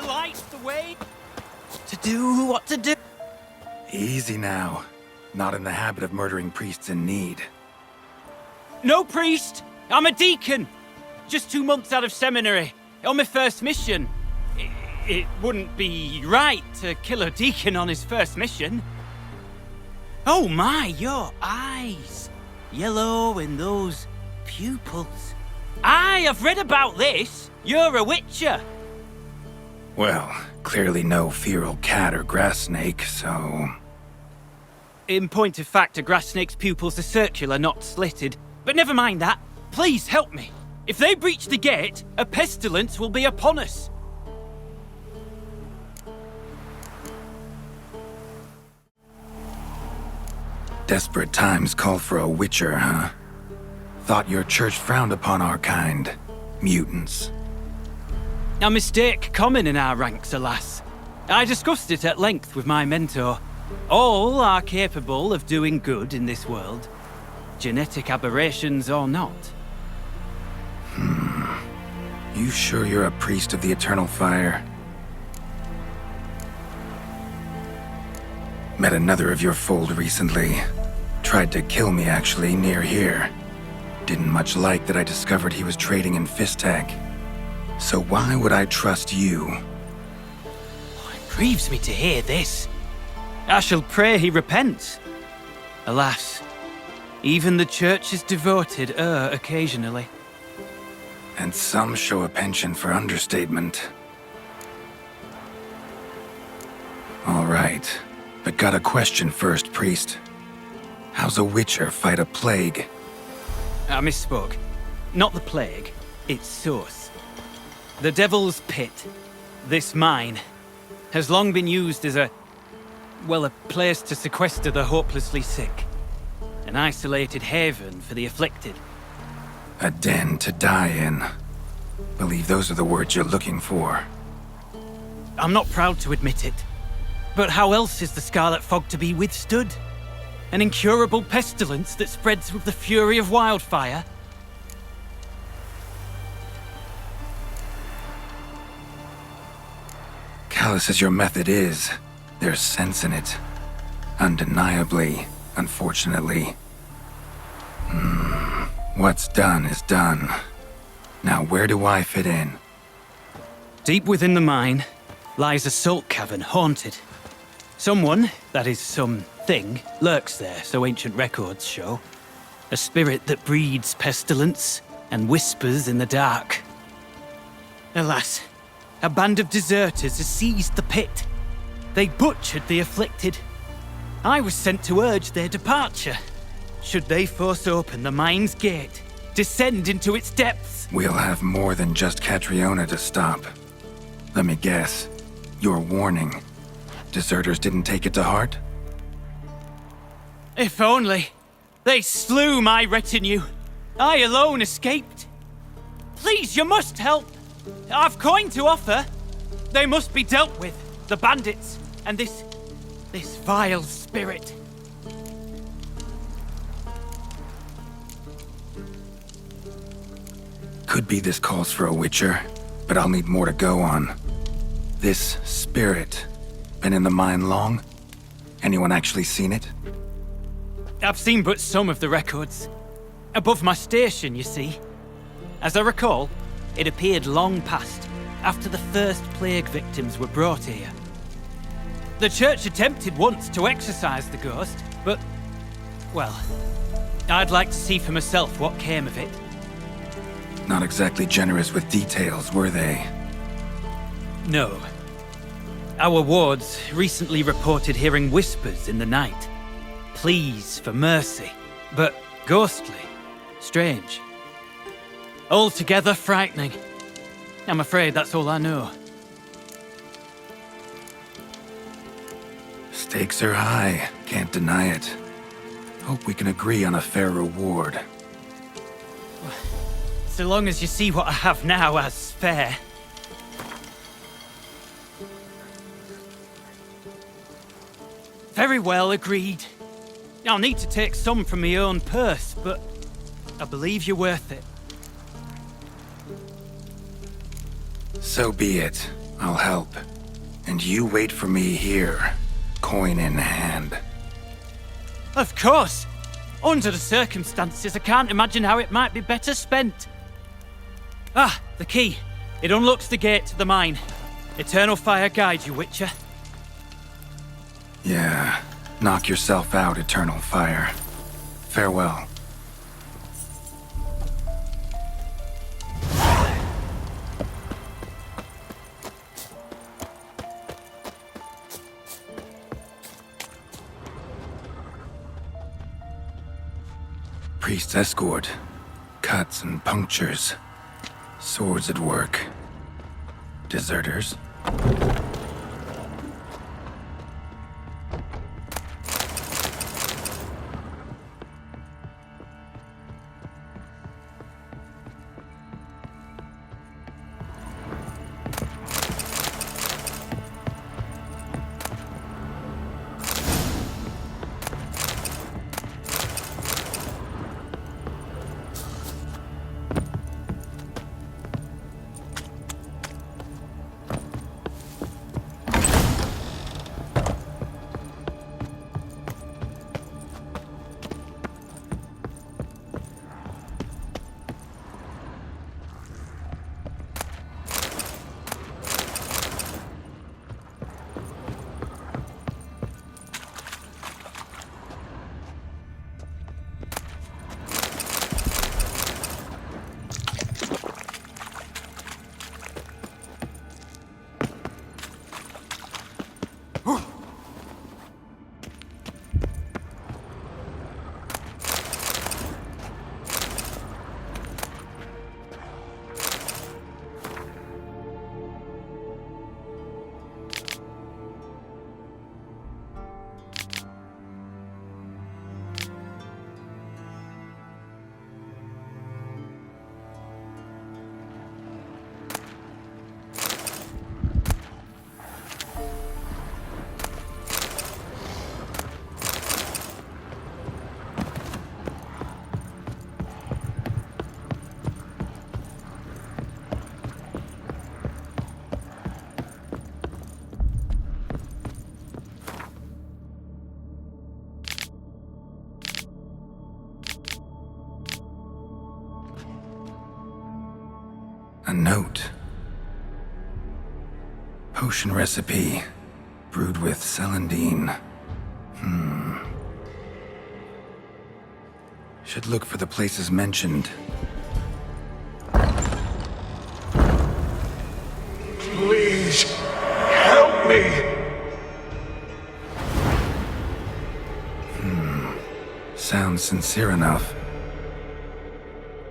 lights the way to do what to do. Easy now. Not in the habit of murdering priests in need. No priest! I'm a deacon! Just 2 months out of seminary. On my first mission. It wouldn't be right to kill a deacon on his first mission. Oh my, your eyes. Yellow in those pupils. Aye, I've read about this. You're a witcher. Well, clearly no feral cat or grass snake, so... In point of fact, a grass snake's pupils are circular, not slitted. But never mind that. Please help me. If they breach the gate, a pestilence will be upon us. Desperate times call for a witcher, huh? Thought your church frowned upon our kind. Mutants. A mistake common in our ranks, alas. I discussed it at length with my mentor. All are capable of doing good in this world. Genetic aberrations or not. You sure you're a priest of the Eternal Fire? Met another of your fold recently. Tried to kill me, actually, near here. Didn't much like that I discovered he was trading in Fistech. So why would I trust you? It grieves me to hear this. I shall pray he repents. Alas, even the Church's devoted err occasionally. And some show a penchant for understatement. All right, but got a question first, priest. How's a witcher fight a plague? I misspoke. Not the plague, its source. The Devil's Pit, this mine, has long been used as a place to sequester the hopelessly sick. An isolated haven for the afflicted. A den to die in. Believe those are the words you're looking for. I'm not proud to admit it. But how else is the Scarlet Fog to be withstood? An incurable pestilence that spreads with the fury of wildfire? Callous as your method is, there's sense in it. Undeniably, unfortunately. What's done is done. Now where do I fit in? Deep within the mine lies a salt cavern haunted. Someone, that is something, lurks there, so ancient records show. A spirit that breeds pestilence and whispers in the dark. Alas, a band of deserters has seized the pit. They butchered the afflicted. I was sent to urge their departure. Should they force open the mine's gate, descend into its depths? We'll have more than just Catriona to stop. Let me guess. Your warning. Deserters didn't take it to heart? If only. They slew my retinue. I alone escaped. Please, you must help. I've coin to offer. They must be dealt with. The bandits and this vile spirit. Could be this calls for a witcher, but I'll need more to go on. This spirit, been in the mine long? Anyone actually seen it? I've seen but some of the records. Above my station, you see. As I recall, it appeared long past, after the first plague victims were brought here. The church attempted once to exorcise the ghost, but, well, I'd like to see for myself what came of it. Not exactly generous with details, were they? No. Our wards recently reported hearing whispers in the night. Pleas for mercy, but ghostly, strange. Altogether frightening. I'm afraid that's all I know. Stakes are high, can't deny it. Hope we can agree on a fair reward. So long as you see what I have now as fair. Very well, agreed. I'll need to take some from my own purse, but I believe you're worth it. So be it. I'll help. And you wait for me here, coin in hand. Of course! Under the circumstances, I can't imagine how it might be better spent. Ah, the key. It unlocks the gate to the mine. Eternal fire guide you, Witcher. Yeah, knock yourself out, Eternal Fire. Farewell. Priest's escort. Cuts and punctures. Swords at work. Deserters. A note. Potion recipe. Brewed with celandine. Should look for the places mentioned. Please, help me! Sounds sincere enough.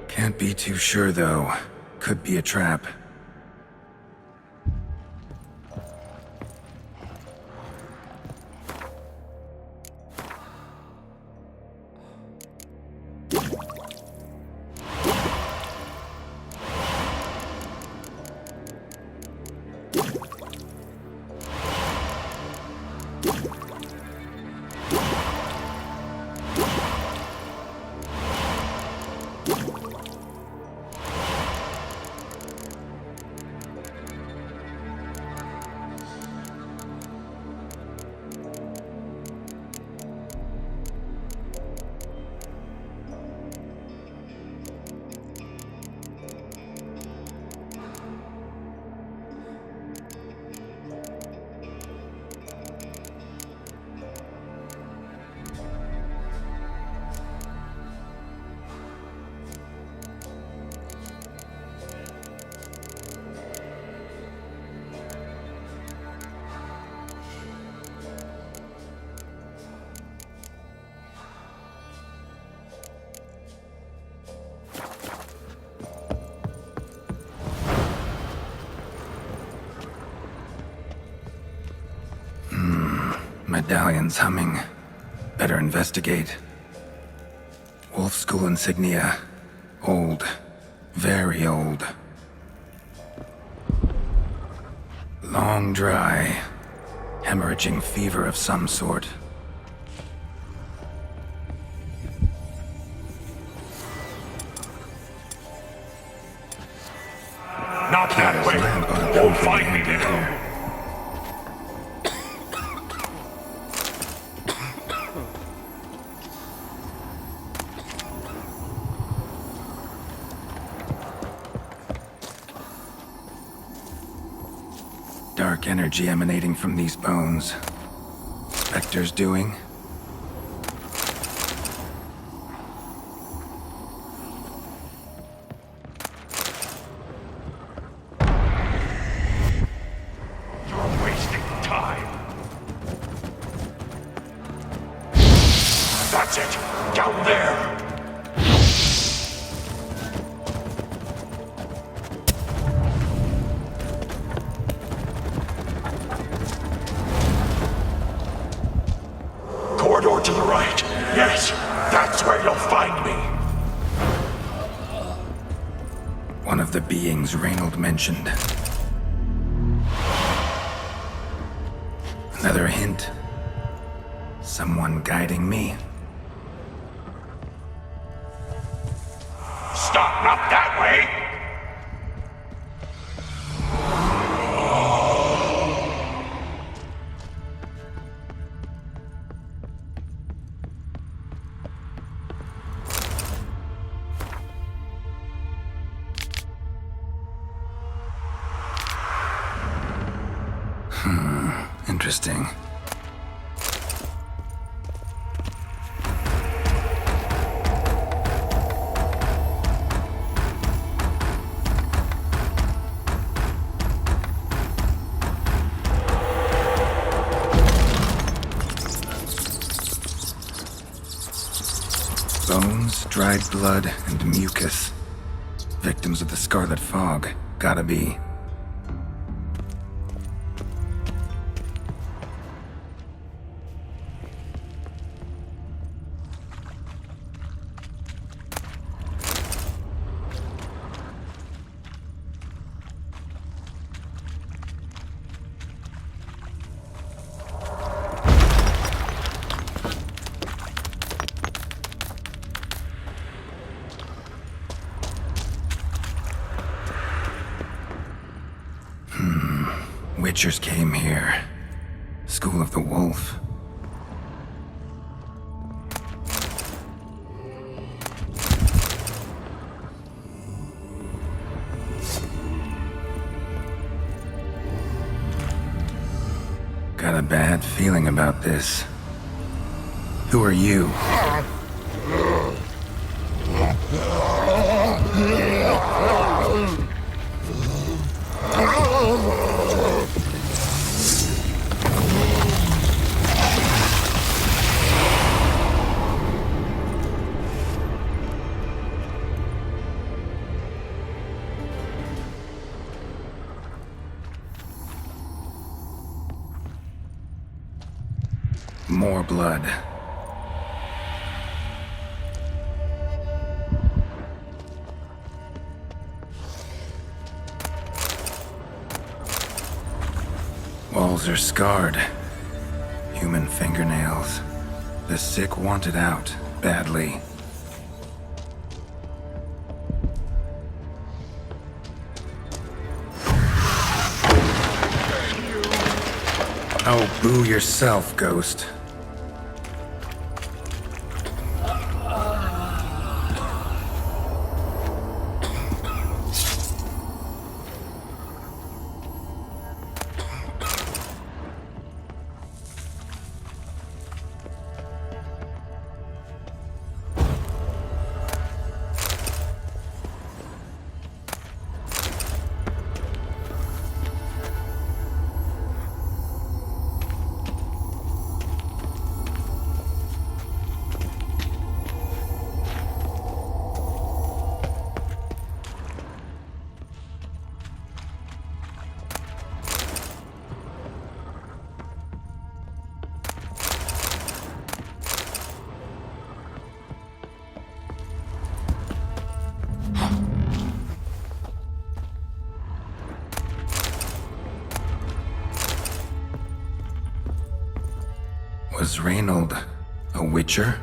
Can't be too sure, though. Could be a trap. Medallion's humming. Better investigate. Wolf School insignia. Old. Very old. Long dry. Hemorrhaging fever of some sort. Not that that way. Lamp ought to come Won't from find the me angle there. here. Dark energy emanating from these bones. Spectre's doing? You're wasting time. That's it. Down there. Corridor to the right. Yes, that's where you'll find me. One of the beings Reynold mentioned. Another hint. Someone guiding me. Stop, not that way. Interesting. Bones, dried blood, and mucus. Victims of the Scarlet Fog. Gotta be. Witchers came here. School of the Wolf. Got a bad feeling about this. Who are you? More blood. Walls are scarred. Human fingernails. The sick want it out, badly. Oh, boo yourself, Ghost. Was Reynold a witcher?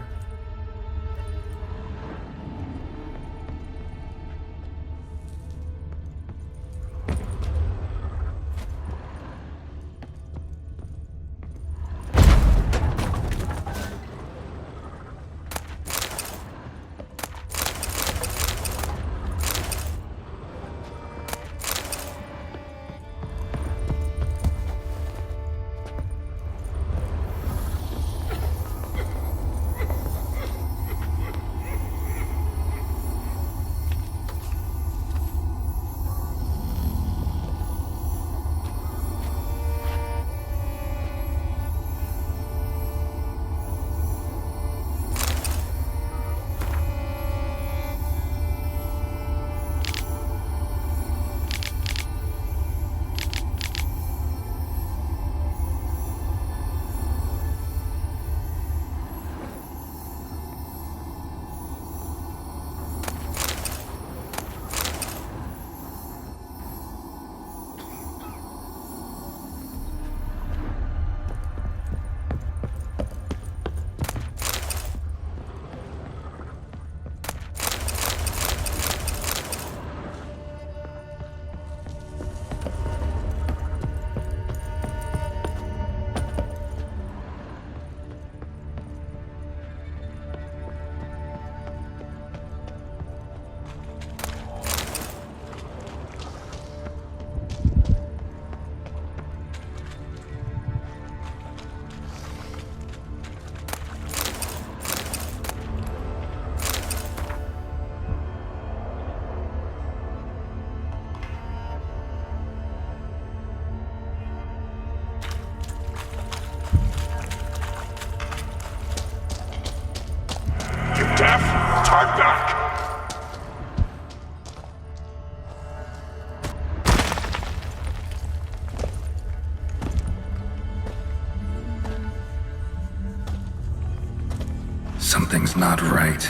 Something's not right.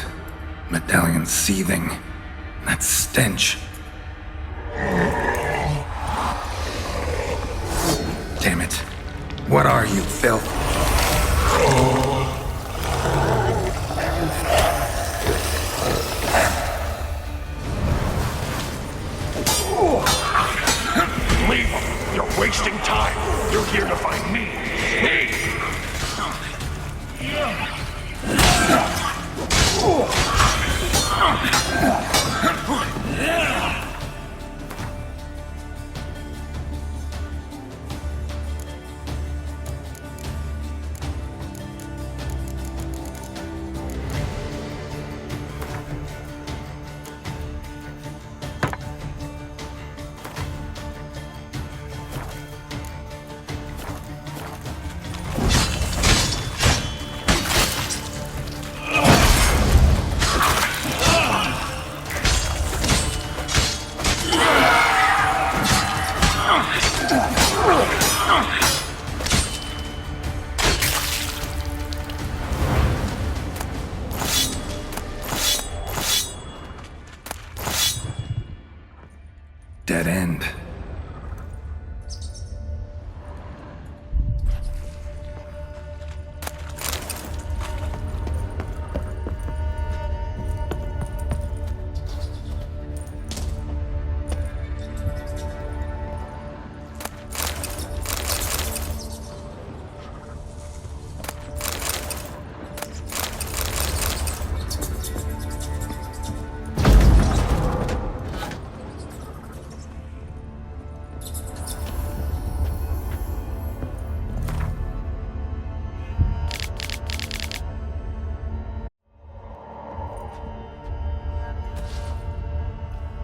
Medallion seething. That stench. Damn it. What are you, filth? Leave him! You're wasting time! You're here to find me! Me! Dead end.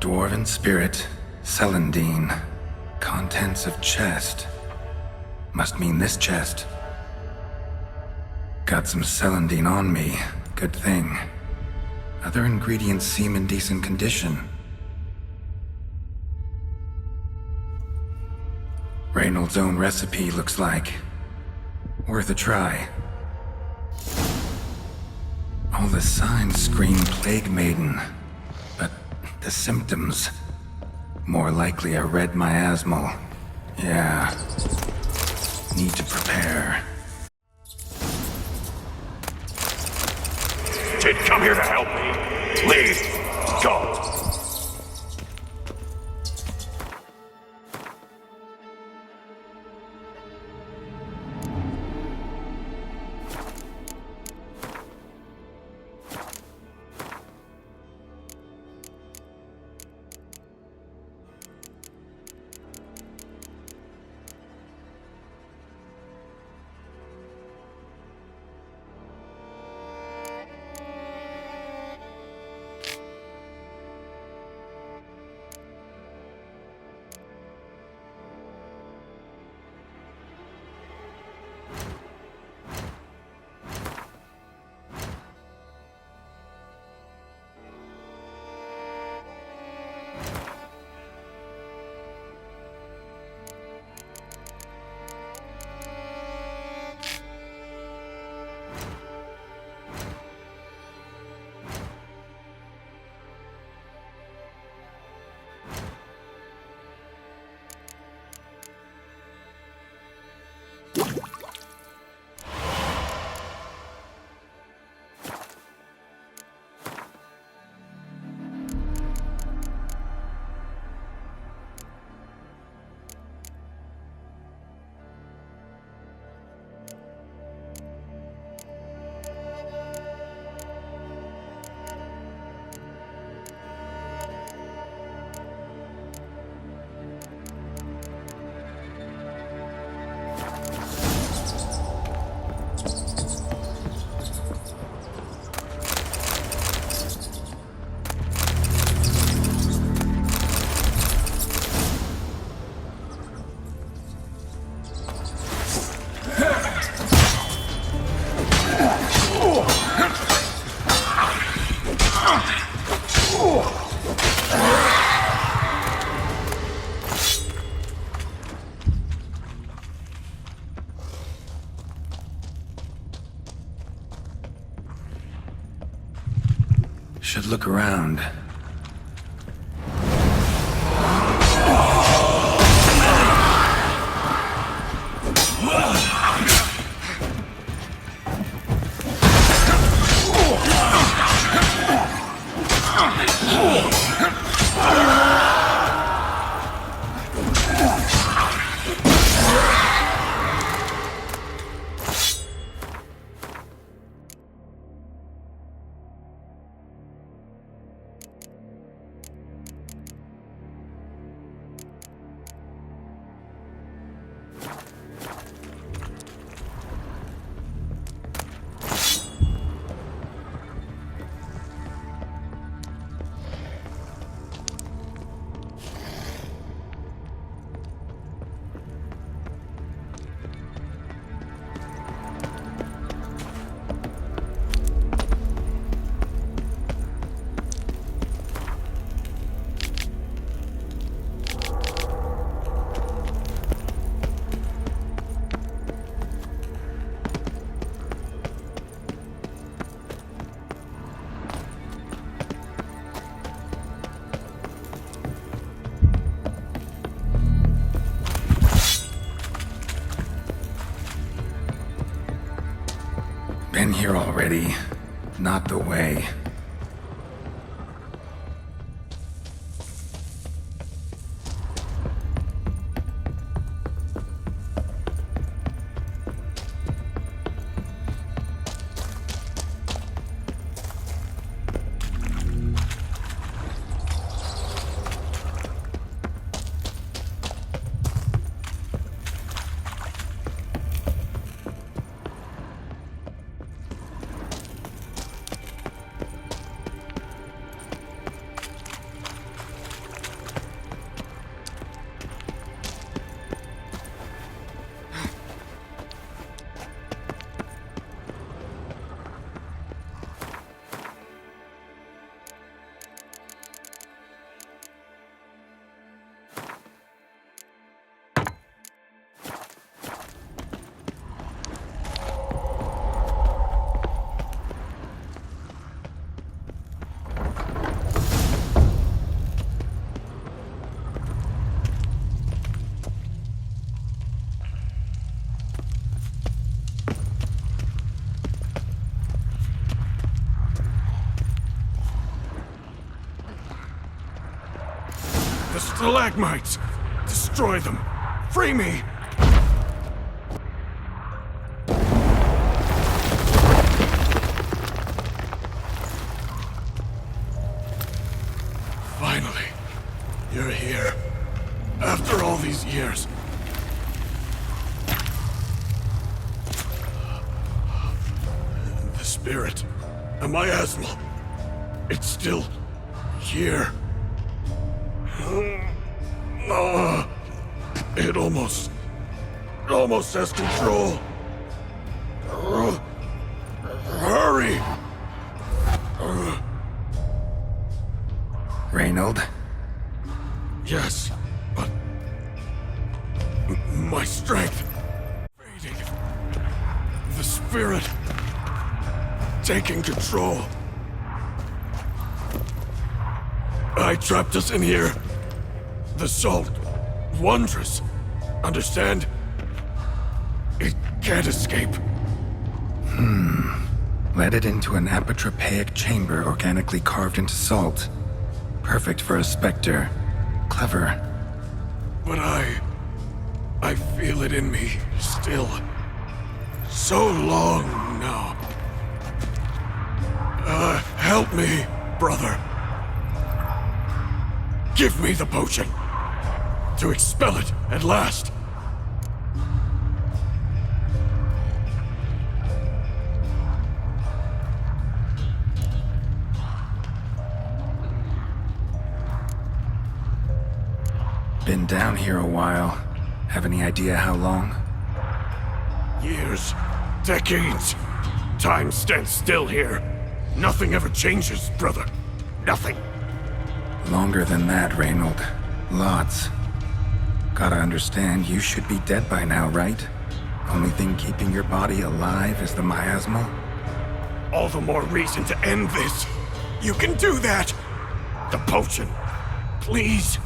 Dwarven spirit, Celandine. Contents of chest. Must mean this chest. Got some Celandine on me. Good thing. Other ingredients seem in decent condition. Reynolds' own recipe looks like. Worth a try. All the signs scream Plague Maiden. But the symptoms... more likely a red miasmal. Yeah. Need to prepare. Did come here to help me. Leave! Go! Should look around. Been here already. Not the way. The stalagmites! Destroy them! Free me! Finally, you're here. After all these years. The spirit, a miasmal, it's still here. It almost has control. Hurry! Reynold? Yes, but my strength fading. The spirit taking control. I trapped us in here. The salt, wondrous. Understand? It can't escape. Led it into an apotropaic chamber organically carved into salt. Perfect for a specter. Clever. But I feel it in me still. So long now. Help me, brother. Give me the potion. To expel it at last. Been down here a while. Have any idea how long? Years. Decades. Time stands still here. Nothing ever changes, brother. Nothing. Longer than that, Reynold. Lots. Gotta understand, you should be dead by now, right? Only thing keeping your body alive is the miasmal? All the more reason to end this. You can do that! The potion. Please.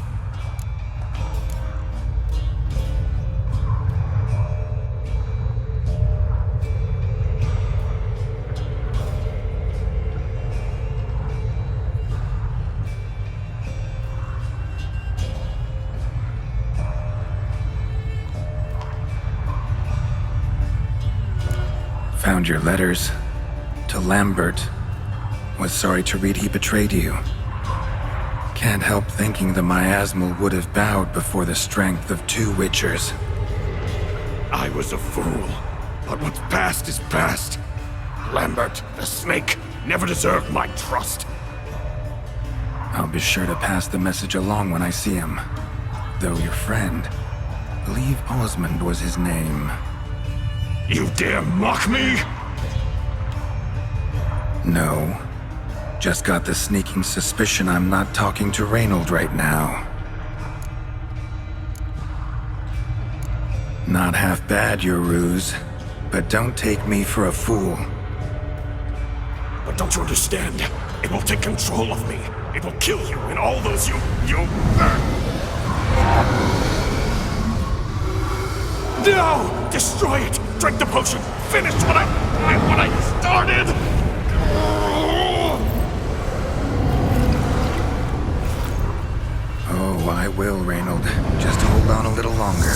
Found your letters. To Lambert. Was sorry to read he betrayed you. Can't help thinking the miasmal would have bowed before the strength of 2 Witchers. I was a fool. But what's past is past. Lambert, the snake, never deserved my trust. I'll be sure to pass the message along when I see him. Though your friend, believe Osmond was his name. You dare mock me? No. Just got the sneaking suspicion I'm not talking to Reynold right now. Not half bad, your ruse. But don't take me for a fool. But don't you understand? It will take control of me. It will kill you and all those you... No! Destroy it! Drink the potion! Finish what I started! Oh, I will, Reynold. Just hold on a little longer.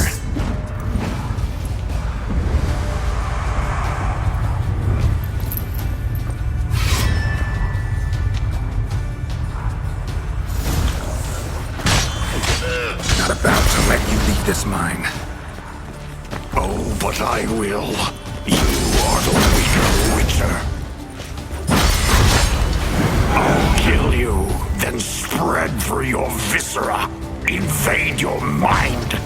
Not about to let you leave this mine. Oh, but I will. You are the weaker Witcher. I'll kill you, then spread through your viscera. Invade your mind.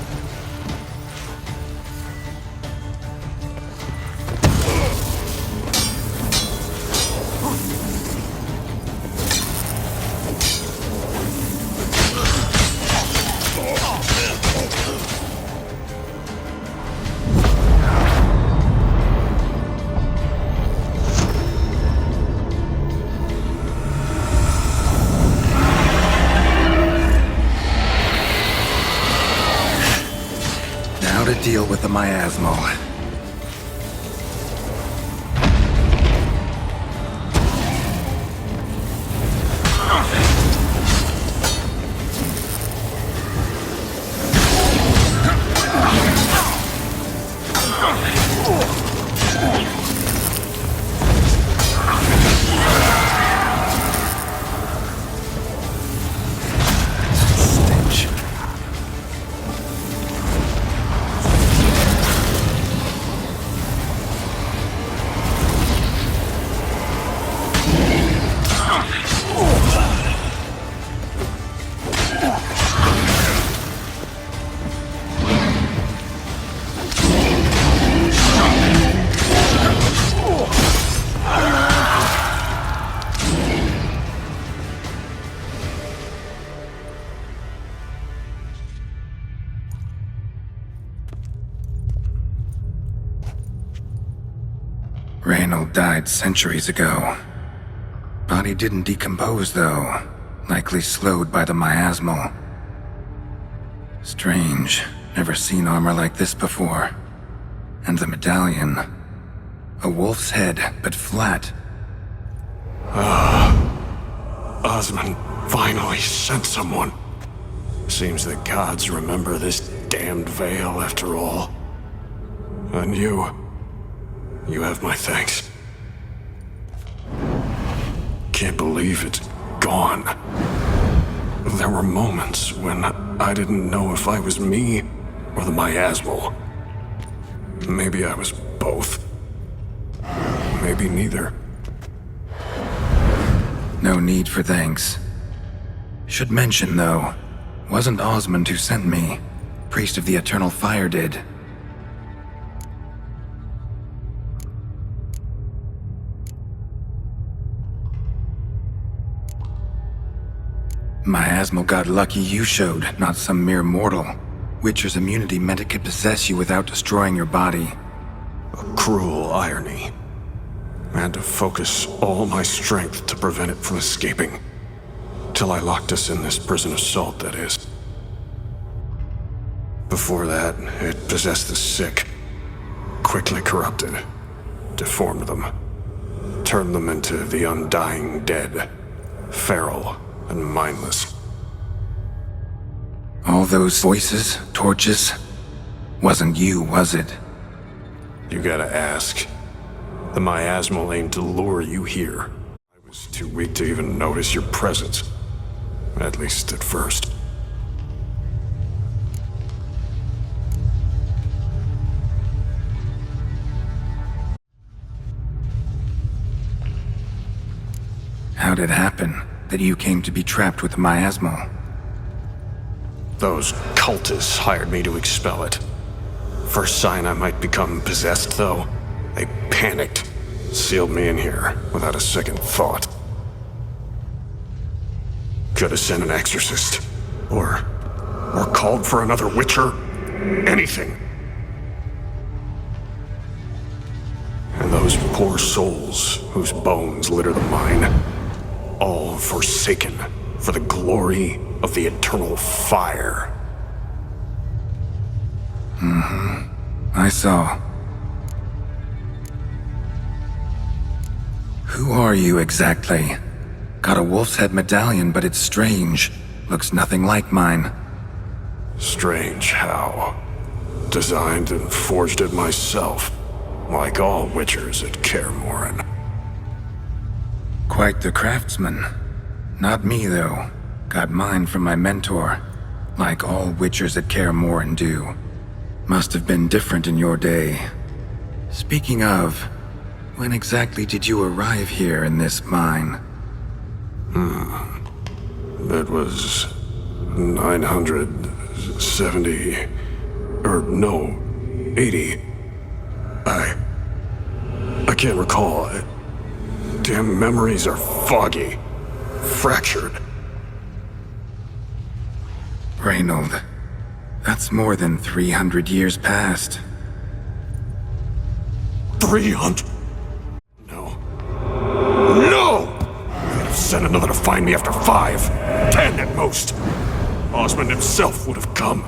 To deal with the miasmal. Reynold died centuries ago. Body didn't decompose, though. Likely slowed by the miasmal. Strange. Never seen armor like this before. And the medallion. A wolf's head, but flat. Osmond finally sent someone. Seems the gods remember this damned veil after all. And you have my thanks. Can't believe it's gone. There were moments when I didn't know if I was me or the miasmal. Maybe I was both. Maybe neither. No need for thanks. Should mention, though, wasn't Osmond who sent me. Priest of the Eternal Fire did. Miasmal got lucky you showed, not some mere mortal. Witcher's immunity meant it could possess you without destroying your body. A cruel irony. I had to focus all my strength to prevent it from escaping. Till I locked us in this prison of salt, that is. Before that, it possessed the sick, quickly corrupted, deformed them, turned them into the undying dead, feral and mindless. All those voices, torches, wasn't you, was it? You gotta ask. The miasmal aimed to lure you here. I was too weak to even notice your presence. At least at first. How'd it happen that you came to be trapped with the miasmal? Those cultists hired me to expel it. First sign I might become possessed, though, they panicked, sealed me in here without a second thought. Could have sent an exorcist, or called for another witcher, anything. And those poor souls whose bones litter the mine, all forsaken for the glory of the eternal fire. I saw. Who are you exactly? Got a wolf's head medallion, but it's strange. Looks nothing like mine. Strange how. Designed and forged it myself, like all witchers at Kaer Morhen. Quite the craftsman. Not me, though. Got mine from my mentor, like all witchers at Kaer Morhen do. Must have been different in your day. Speaking of, when exactly did you arrive here in this mine? It was 970, or no, 80. I can't recall. Damn memories are foggy, fractured. Reynold, that's more than 300 years past. 300? No. No! They'd have sent another to find me after 5, 10 at most. Osmond himself would have come.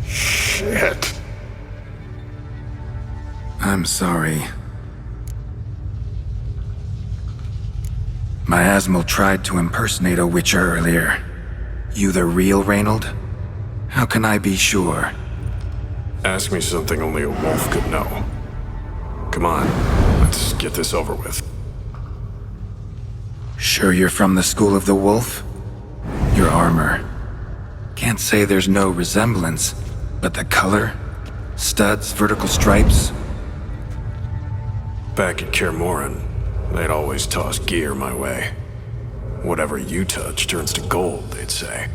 Shit. I'm sorry. Miasmal tried to impersonate a witcher earlier. You the real Reynold? How can I be sure? Ask me something only a wolf could know. Come on, let's get this over with. Sure you're from the School of the Wolf? Your armor. Can't say there's no resemblance, but the color? Studs, vertical stripes? Back at Kaer Morhen, they'd always toss gear my way. Whatever you touch turns to gold, they'd say.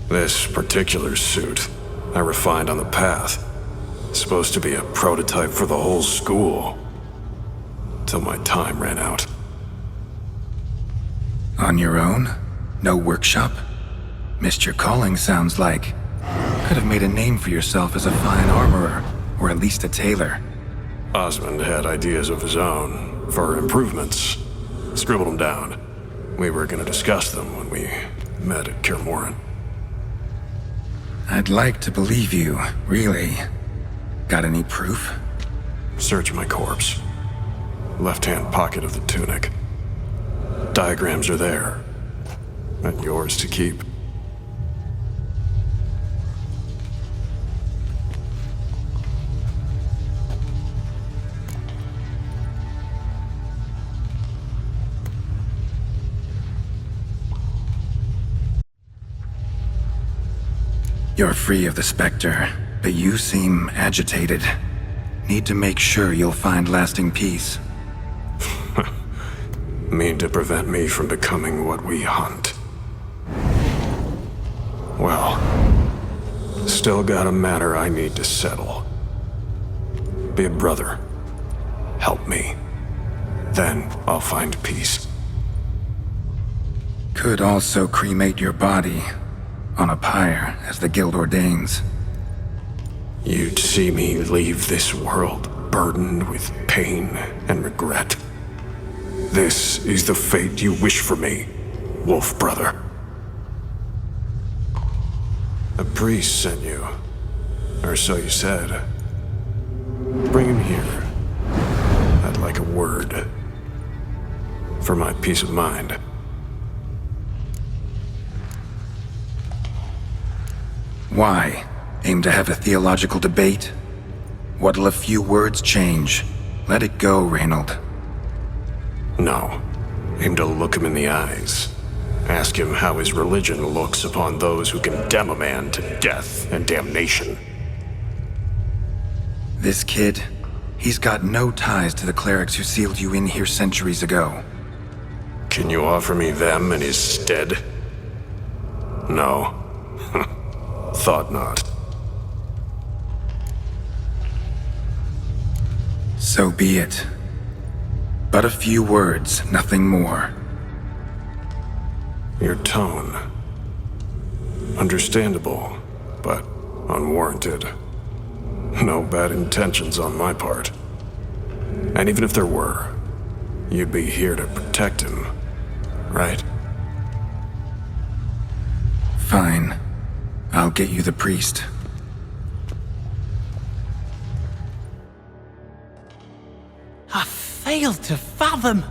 This particular suit, I refined on the path. Supposed to be a prototype for the whole school. Till my time ran out. On your own? No workshop? Missed your calling, sounds like. Could have made a name for yourself as a fine armorer, or at least a tailor. Osmond had ideas of his own, for improvements. Scribbled them down. We were gonna discuss them when we met at Kaer Morhen. I'd like to believe you, really. Got any proof? Search my corpse. Left-hand pocket of the tunic. Diagrams are there. And yours to keep. You're free of the Spectre, but you seem agitated. Need to make sure you'll find lasting peace. Mean to prevent me from becoming what we hunt. Well, still got a matter I need to settle. Be a brother. Help me. Then I'll find peace. Could also cremate your body on a pyre, as the guild ordains. you'd see me leave this world burdened with pain and regret. This is the fate you wish for me, Wolf Brother. A priest sent you, or so you said. Bring him here. I'd like a word. For my peace of mind. Why? Aim to have a theological debate? What'll a few words change? Let it go, Reynold. No. Aim to look him in the eyes. Ask him how his religion looks upon those who condemn a man to death and damnation. This kid, he's got no ties to the clerics who sealed you in here centuries ago. Can you offer me them in his stead? No. Thought not. So be it. But a few words, nothing more. Your tone. Understandable, but unwarranted. No bad intentions on my part. And even if there were, you'd be here to protect him, right? Fine. I'll get you the priest. I failed to fathom.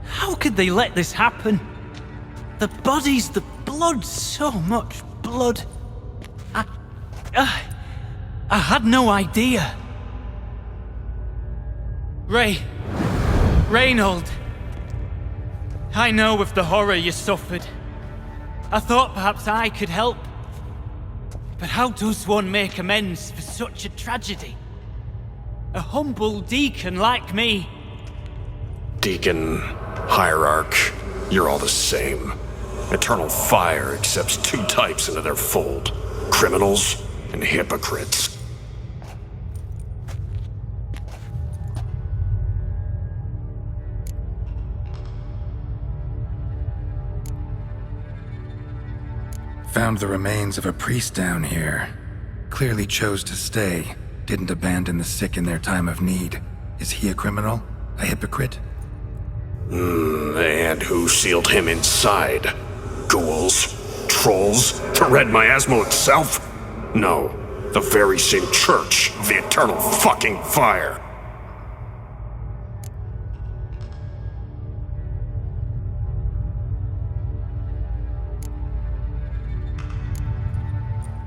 How could they let this happen? The bodies, the blood, so much blood. I had no idea. Reynold. I know of the horror you suffered. I thought perhaps I could help. But how does one make amends for such a tragedy? A humble deacon like me. Deacon, hierarch, you're all the same. Eternal Fire accepts two types into their fold. Criminals and hypocrites. Found the remains of a priest down here. Clearly chose to stay. Didn't abandon the sick in their time of need. Is he a criminal? A hypocrite? And who sealed him inside? Ghouls? Trolls? The Red Miasmal itself? No, the very same Church of the Eternal fucking Fire.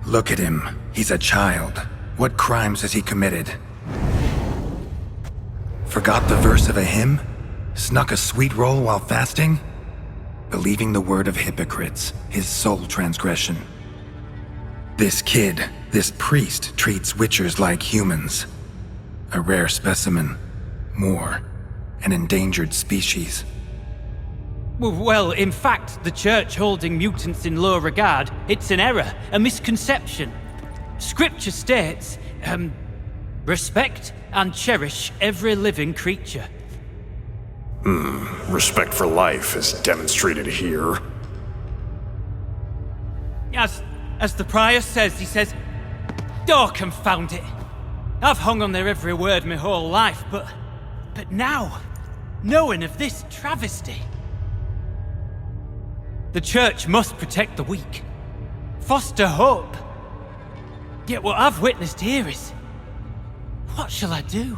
Look at him. He's a child. What crimes has he committed? Forgot the verse of a hymn? Snuck a sweet roll while fasting? Believing the word of hypocrites, his sole transgression. This kid, this priest, treats witchers like humans. A rare specimen. More. An endangered species. Well, in fact, the Church holding mutants in low regard, it's an error, a misconception. Scripture states, respect and cherish every living creature. Respect for life is demonstrated here. As the prior says, he says, oh, confound it. I've hung on their every word my whole life, but now, knowing of this travesty, the Church must protect the weak, foster hope. Yet what I've witnessed here is, what shall I do?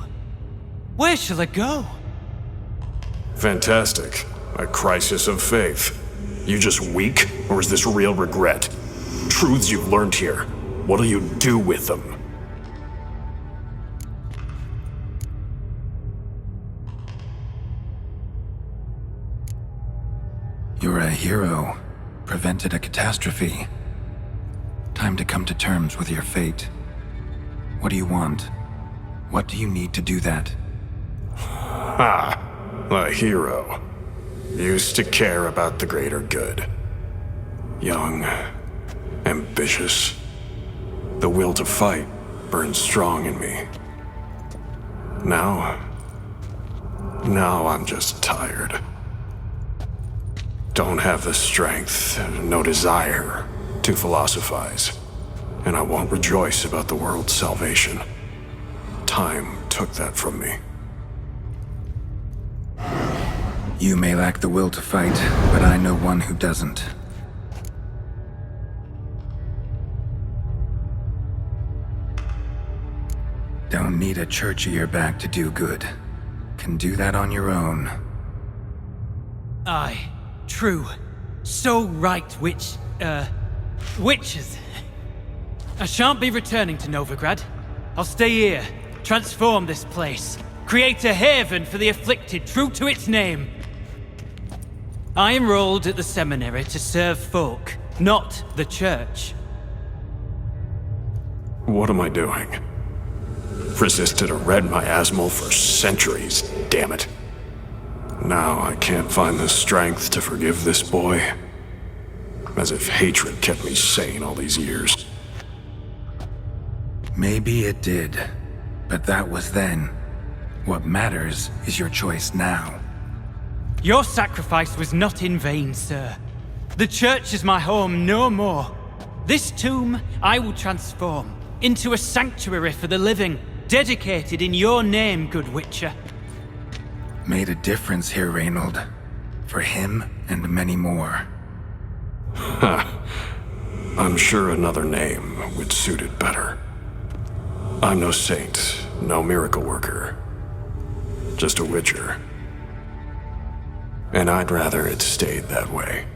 Where shall I go? Fantastic. A crisis of faith. You just weak, or is this real regret? Truths you've learned here. What'll you do with them? You're a hero. Prevented a catastrophe. Time to come to terms with your fate. What do you want? What do you need to do that? A hero. Used to care about the greater good. Young. Ambitious. The will to fight burns strong in me. Now I'm just tired. Don't have the strength, no desire to philosophize. and I won't rejoice about the world's salvation. Time took that from me. You may lack the will to fight, but I know one who doesn't. Don't need a church at your back to do good. Can do that on your own. Aye, true. So right, witches. I shan't be returning to Novigrad. I'll stay here, transform this place, create a haven for the afflicted, true to its name. I enrolled at the seminary to serve folk, not the church. What am I doing? Resisted a red miasmal for centuries, damn it. Now I can't find the strength to forgive this boy. As if hatred kept me sane all these years. Maybe it did, but that was then. What matters is your choice now. Your sacrifice was not in vain, sir. The church is my home no more. This tomb I will transform into a sanctuary for the living, dedicated in your name, good Witcher. Made a difference here, Reynold. For him and many more. I'm sure another name would suit it better. I'm no saint, no miracle worker. Just a Witcher. And I'd rather it stayed that way.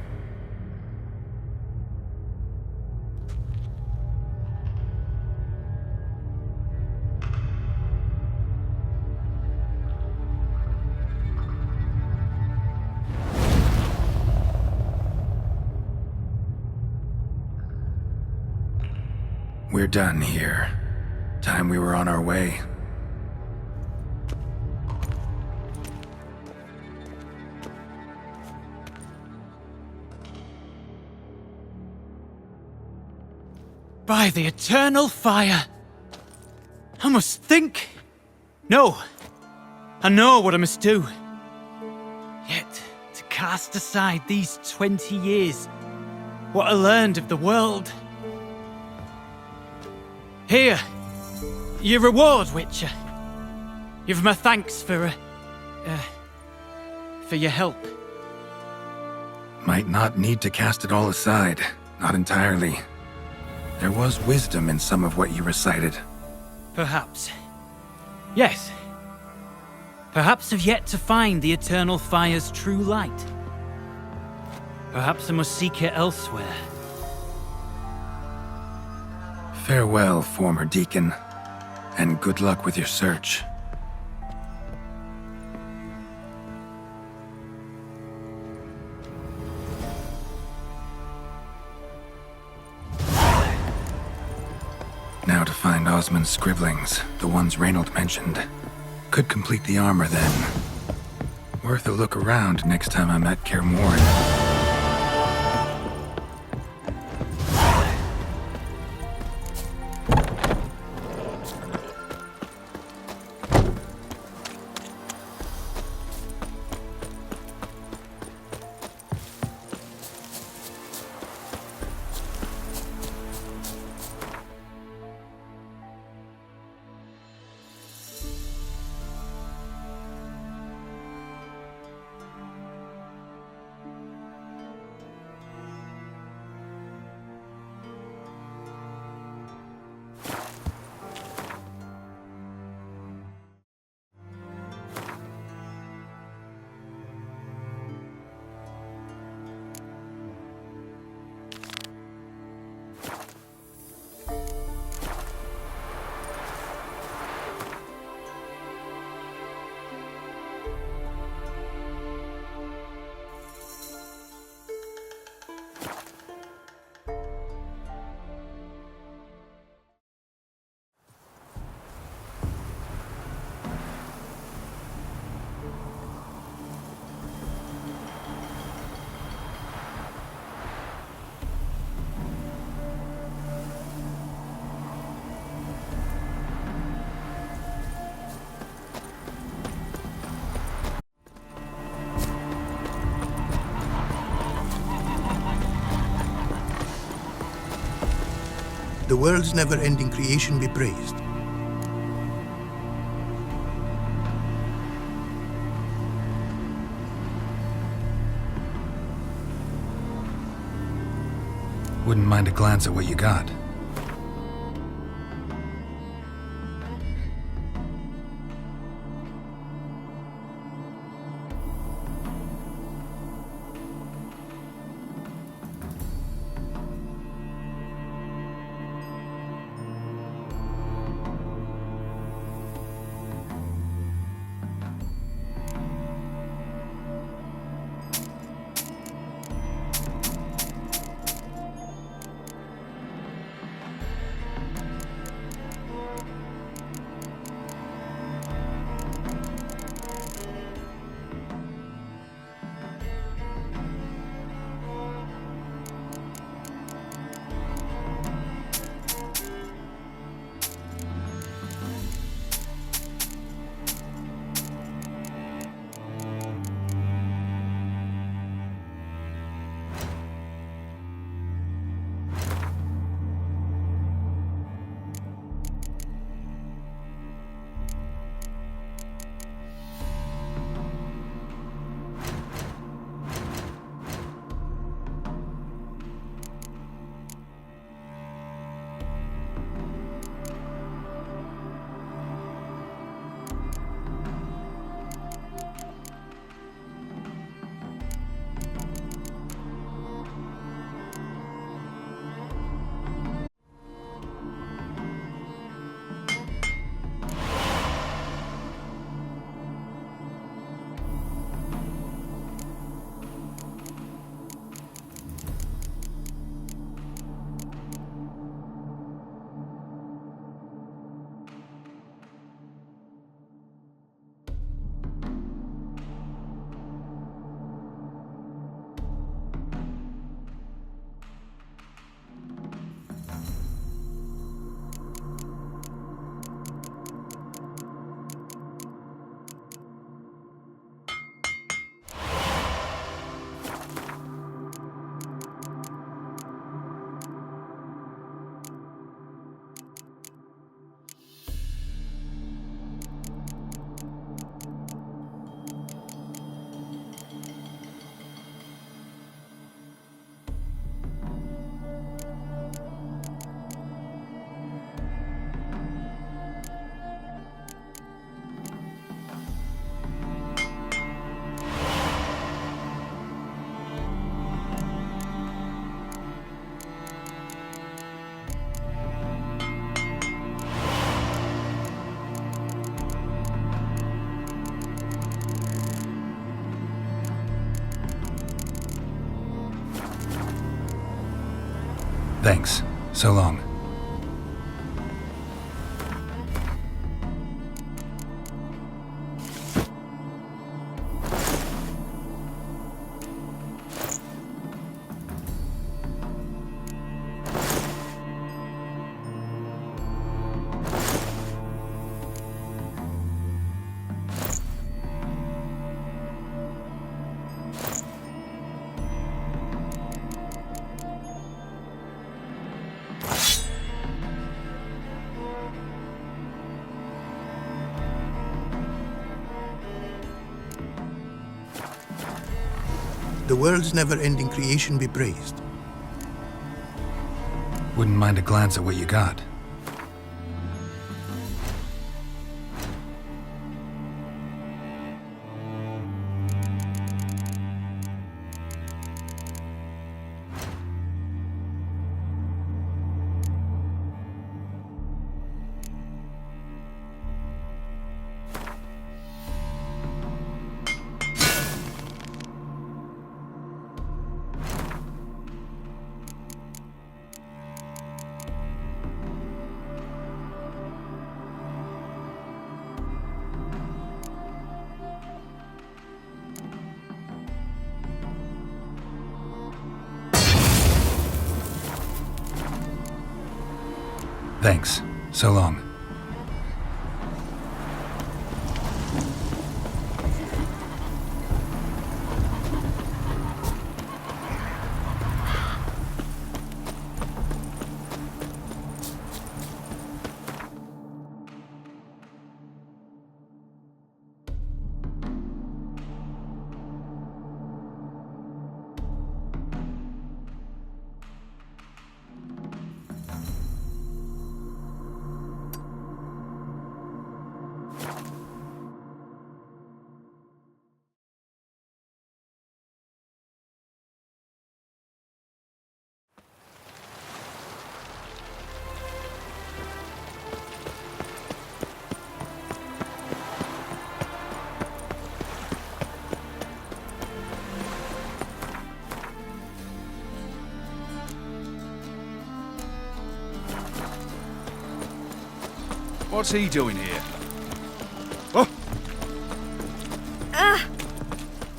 We're done here. Time we were on our way. By the eternal fire! I must think. No. I know what I must do. Yet, to cast aside these 20 years, what I learned of the world. Here, your reward, Witcher. You've my thanks for your help. Might not need to cast it all aside. Not entirely. There was wisdom in some of what you recited. Perhaps. Yes. Perhaps I've yet to find the eternal fire's true light. Perhaps I must seek it elsewhere. Farewell, former deacon, and good luck with your search. Now to find Osmond's scribblings, the ones Reynold mentioned. Could complete the armor then. Worth a look around next time I'm at Kaer Morhen. The world's never-ending creation be praised. Wouldn't mind a glance at what you got. Thanks. So long. The world's never-ending creation be praised. Wouldn't mind a glance at what you got. Thanks. So long. What's he doing here?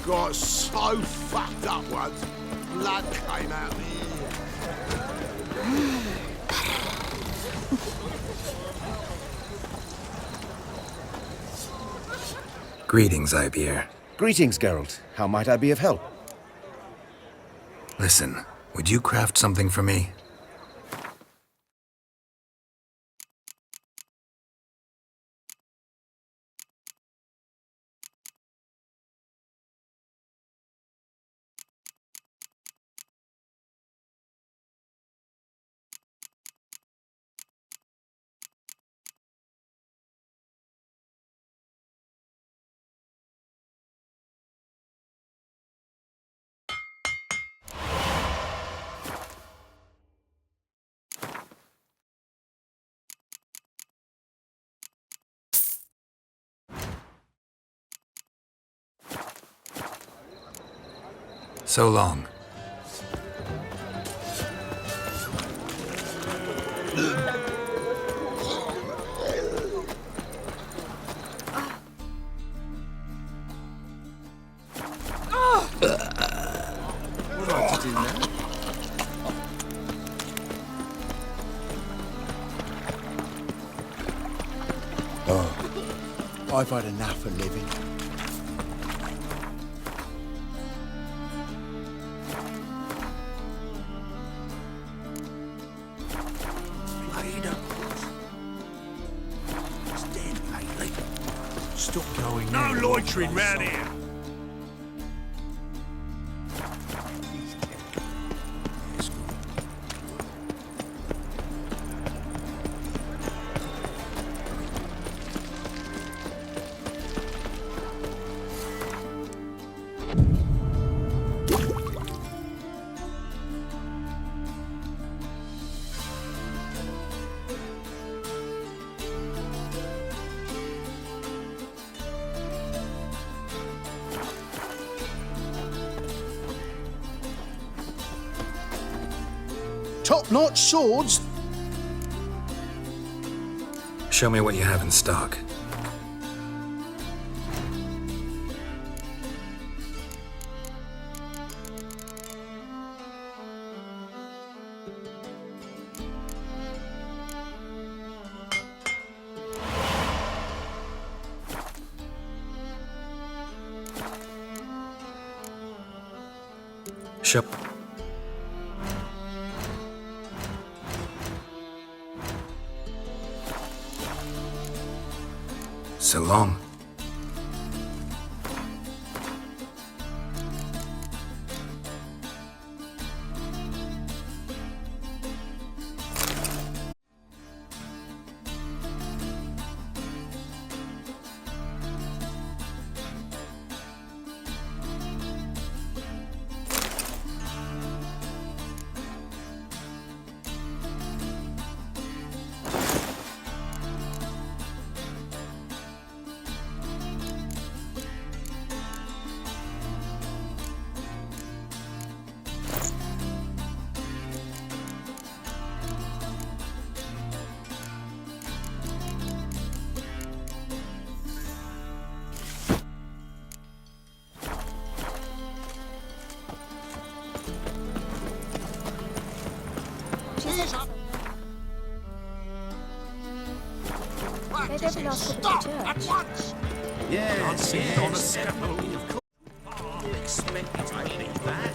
Got so fucked up once, blood came out of me ear. Greetings, Ibeer. Greetings, Geralt. How might I be of help? Listen, would you craft something for me? So long. I've had enough of living. It's dead lately. Stop going. No loitering round here. Top-notch swords. Show me what you have in stock. Show. So long. Maybe every last couple of church. Yes, on a scaffold. Expect it to be that.